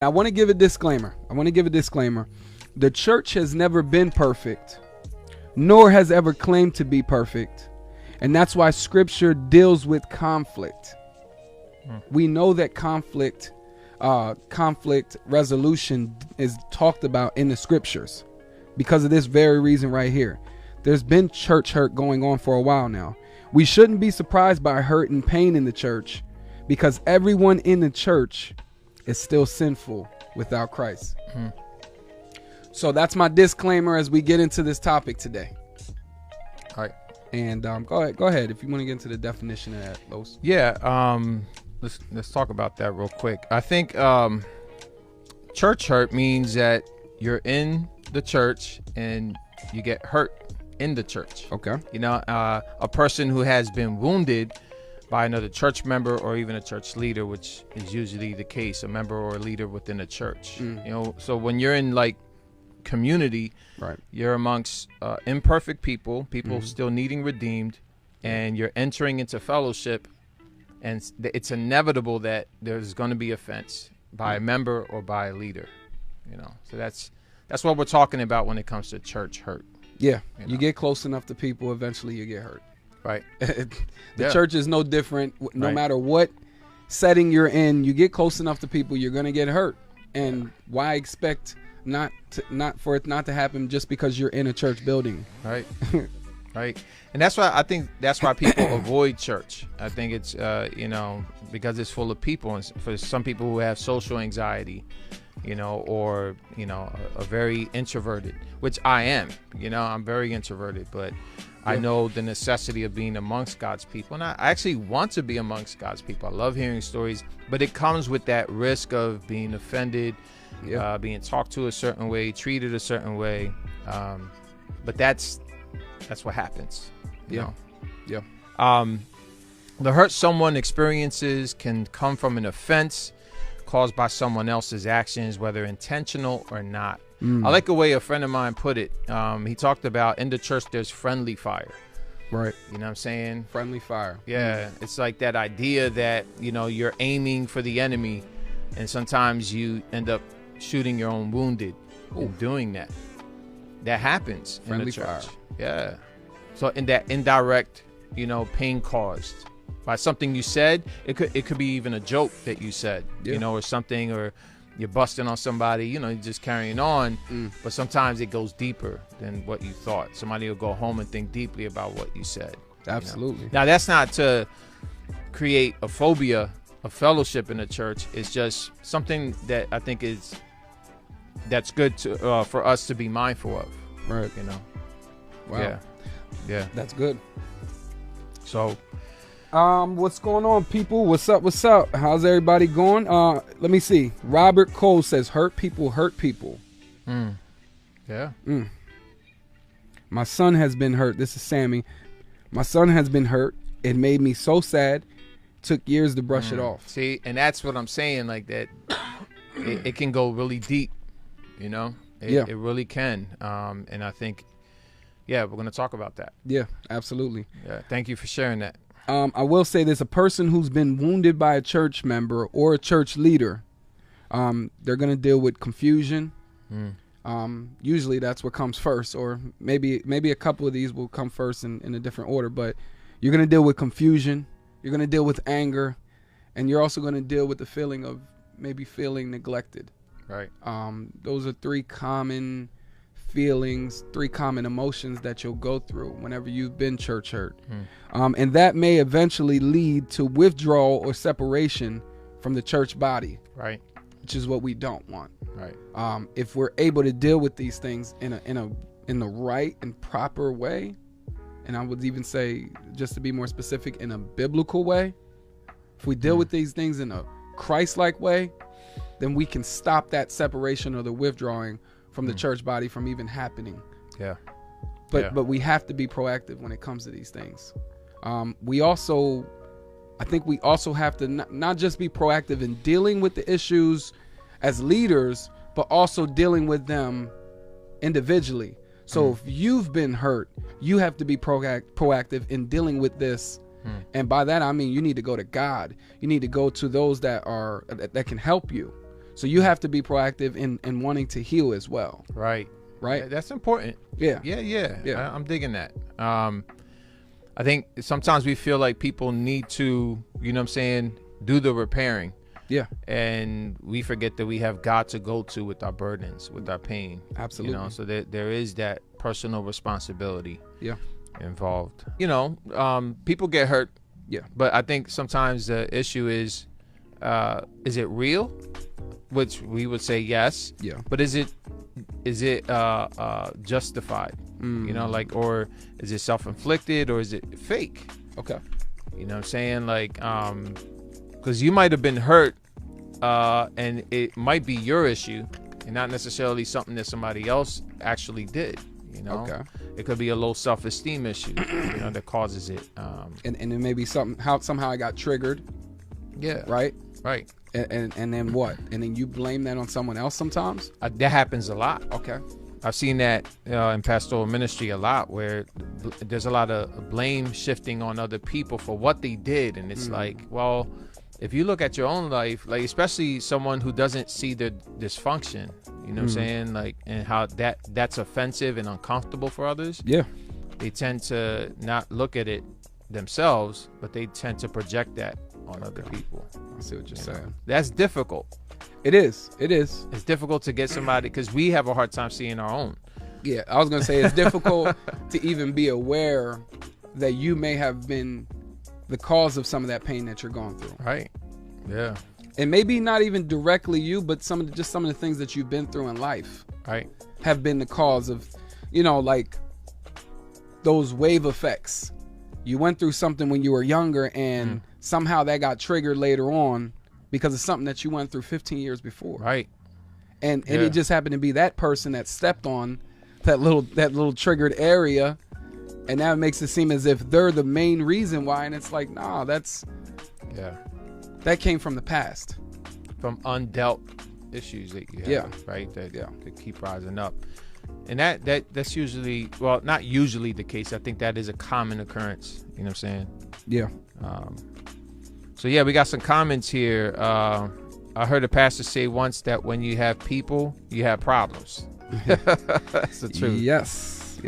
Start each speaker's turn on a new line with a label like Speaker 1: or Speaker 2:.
Speaker 1: I want to give a disclaimer. The church has never been perfect, nor has ever claimed to be perfect. And that's why scripture deals with conflict. We know that conflict resolution is talked about in the scriptures because of this very reason right here. There's been church hurt going on for a while now. We shouldn't be surprised by hurt and pain in the church because everyone in the church is still sinful without Christ. So that's my disclaimer as we get into this topic today.
Speaker 2: All right.
Speaker 1: And go ahead if you want to get into the definition of that, Los.
Speaker 2: Yeah. Let's talk about that real quick. I think church hurt means that you're in the church and you get hurt in the church.
Speaker 1: Okay.
Speaker 2: You know, a person who has been wounded by another church member or even a church leader, which is usually the case, a member or a leader within a church. You know, so when you're in like community,
Speaker 1: right,
Speaker 2: you're amongst imperfect people still needing redeemed, and you're entering into fellowship, and it's inevitable that there's going to be offense by a member or by a leader. You know, so that's what we're talking about when it comes to church hurt.
Speaker 1: Yeah, you get close enough to people, eventually you get hurt.
Speaker 2: Right.
Speaker 1: The church is no different. No matter what setting you're in, you get close enough to people, you're going to get hurt. And why expect not for it not to happen just because you're in a church building?
Speaker 2: Right. Right. And that's why I think that's why people avoid church. I think it's because it's full of people, and for some people who have social anxiety, or are very introverted, which I am. I'm very introverted, but I know the necessity of being amongst God's people, and I actually want to be amongst God's people. I love hearing stories, but it comes with that risk of being offended, being talked to a certain way, treated a certain way. But that's what happens. You know? The hurt someone experiences can come from an offense caused by someone else's actions, whether intentional or not. I like the way a friend of mine put it. He talked about in the church there's friendly fire.
Speaker 1: Right.
Speaker 2: You know what I'm saying?
Speaker 1: Friendly fire.
Speaker 2: Yeah. It's like that idea that, you're aiming for the enemy, and sometimes you end up shooting your own wounded in doing that. That happens in the church.
Speaker 1: Fire.
Speaker 2: Yeah. So in that indirect, pain caused by something you said, it could be even a joke that you said, or something, or you're busting on somebody, you're just carrying on, but sometimes it goes deeper than what you thought. Somebody will go home and think deeply about what you said.
Speaker 1: Absolutely.
Speaker 2: Now, that's not to create a phobia of fellowship in the church. It's just something that I think that's good to for us to be mindful of.
Speaker 1: Right.
Speaker 2: Wow. Yeah.
Speaker 1: That's good.
Speaker 2: So,
Speaker 1: what's going on, people? What's up? How's everybody going? Let me see. Robert Cole says, hurt people hurt people.
Speaker 2: Yeah.
Speaker 1: My son has been hurt. This is Sammy. My son has been hurt. It made me so sad. Took years to brush it off.
Speaker 2: See, and that's what I'm saying, like that. It can go really deep, It really can. And I think, we're going to talk about that.
Speaker 1: Yeah, absolutely.
Speaker 2: Yeah. Thank you for sharing that.
Speaker 1: I will say this, a person who's been wounded by a church member or a church leader, they're going to deal with confusion. Usually that's what comes first, or maybe a couple of these will come first in a different order, but you're going to deal with confusion. You're going to deal with anger, and you're also going to deal with the feeling of maybe feeling neglected.
Speaker 2: Right.
Speaker 1: Those are three common feelings, three common emotions that you'll go through whenever you've been church hurt. And that may eventually lead to withdrawal or separation from the church body.
Speaker 2: Right.
Speaker 1: Which is what we don't want.
Speaker 2: Right.
Speaker 1: If we're able to deal with these things in the right and proper way, and I would even say, just to be more specific, in a biblical way, if we deal with these things in a Christ-like way, then we can stop that separation or the withdrawing from the church body from even happening.
Speaker 2: Yeah.
Speaker 1: But we have to be proactive when it comes to these things. I think we also have to not just be proactive in dealing with the issues as leaders, but also dealing with them individually. So if you've been hurt, you have to be proactive in dealing with this. And by that, I mean, you need to go to God. You need to go to those that can help you. So you have to be proactive in wanting to heal as well.
Speaker 2: Right.
Speaker 1: Right.
Speaker 2: That's important.
Speaker 1: Yeah.
Speaker 2: Yeah. I'm digging that. I think sometimes we feel like people need to, you know what I'm saying, do the repairing.
Speaker 1: Yeah.
Speaker 2: And we forget that we have God to go to with our burdens, with our pain.
Speaker 1: Absolutely.
Speaker 2: You know, so there is that personal responsibility.
Speaker 1: Yeah.
Speaker 2: Involved. You know, people get hurt.
Speaker 1: Yeah.
Speaker 2: But I think sometimes the issue is it real? Which we would say yes.
Speaker 1: Yeah.
Speaker 2: But is it justified? You know, like, or is it self-inflicted, or is it fake?
Speaker 1: Okay.
Speaker 2: You know what I'm saying? Like, because you might have been hurt, and it might be your issue and not necessarily something that somebody else actually did. You know,
Speaker 1: Okay.
Speaker 2: It could be a low self-esteem issue, you know, that causes it.
Speaker 1: And it may be somehow I got triggered.
Speaker 2: Yeah.
Speaker 1: Right.
Speaker 2: Right.
Speaker 1: And then what? And then you blame that on someone else sometimes?
Speaker 2: That happens a lot.
Speaker 1: Okay.
Speaker 2: I've seen that in pastoral ministry a lot, where there's a lot of blame shifting on other people for what they did. And it's like, well, if you look at your own life, like especially someone who doesn't see the dysfunction, you know what I'm saying? Like, and how that's offensive and uncomfortable for others.
Speaker 1: Yeah.
Speaker 2: They tend to not look at it themselves, but they tend to project that on other people.
Speaker 1: I see what you're saying.
Speaker 2: That's difficult.
Speaker 1: It is. It's
Speaker 2: difficult to get somebody, because we have a hard time seeing our own.
Speaker 1: Yeah, I was going to say it's difficult to even be aware that you may have been the cause of some of that pain that you're going through.
Speaker 2: Right. Yeah.
Speaker 1: And maybe not even directly you, but some of the things that you've been through in life,
Speaker 2: right,
Speaker 1: have been the cause of, you know, like those wave effects. You went through something when you were younger, and somehow that got triggered later on because of something that you went through 15 years before.
Speaker 2: Right.
Speaker 1: And it just happened to be that person that stepped on that little triggered area, and now it makes it seem as if they're the main reason why. And it's like, nah, that came from the past,
Speaker 2: from undealt issues that you have, right? That could keep rising up. And that's usually, well, not usually the case. I think that is a common occurrence. You know what I'm saying? Yeah. So yeah, we got some comments here. I heard a pastor say once that when you have people, you have problems. That's the truth.
Speaker 1: Yes.